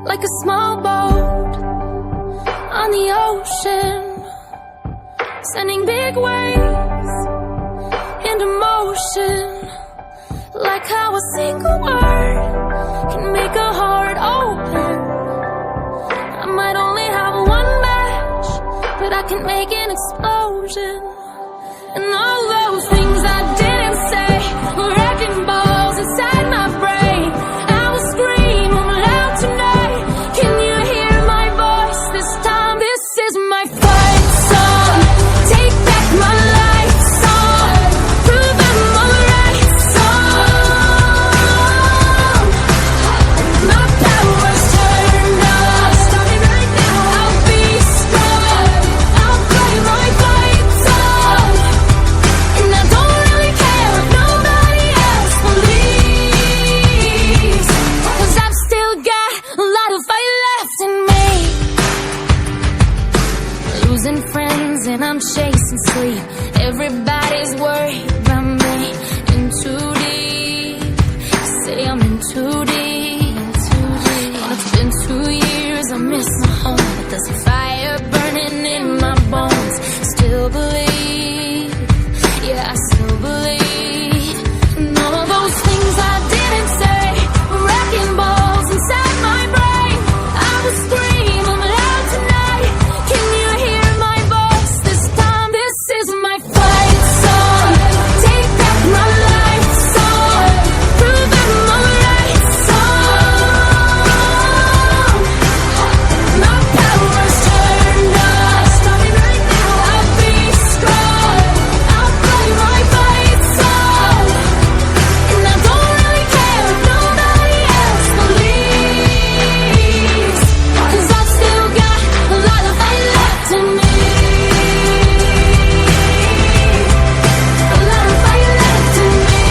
like a small boat on the ocean, sending big waves into motion, like how a single word can make a heart open. I might only have one match, but I can make an explosion. And all those things I didn't say were wrecking balls inside my brain. I will scream loud tonight. Can you hear my voice this time? This is my fight song. Take back my life song. Prove I'm alright song. My power's turned on. Starting right now. I'll be strong. I'll play my fight song. And I don't really care if nobody else believes, 'cause I've still got a lot of fight left in me. Losing friends and I'm chasing sleep. Everybody's worried about me. In too deep. Say I'm in too deep. And it's been 2 years, I miss my home, but there's a fire burning in my bones. Still believe, yeah, I still believe. And all of those things I didn't say were wrecking balls inside my brain. I will scream loud tonight. Can you hear my voice this time? This is my fight song. Take back my life song. Prove I'm alright song. My power's turned on. Starting right now. I'll be strong. I'll play my fight song. And I don't really care if nobody else believes, 'cause I've still got a lot of fight left in me. A lot of fight left in me.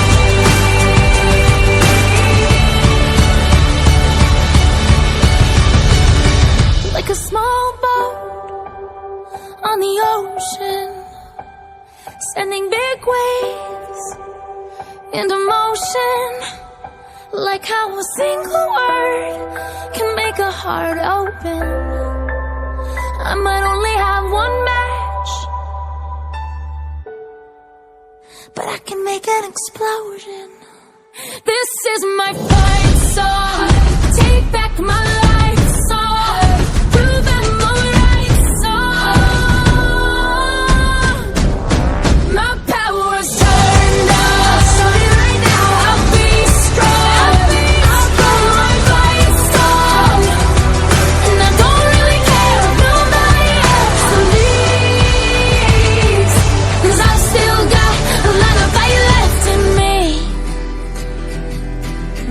Like a small boat on the ocean, sending big waves into motion, like how a single word can make a heart open. I might only have one match, but I can make an explosion. This is my fight song. Take back my life song. Prove I'm alright song. My power's turned on. Starting right now. I'll be strong. I'll play my fight song. And I don't really care if nobody else believes, 'cause I've still got a lot of fight left in me.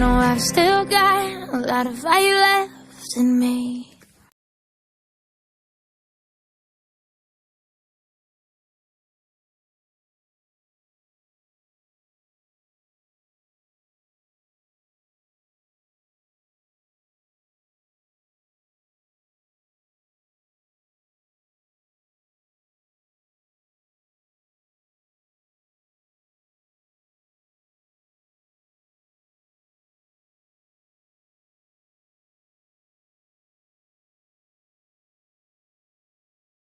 No, I've still got a lot of fight left in me.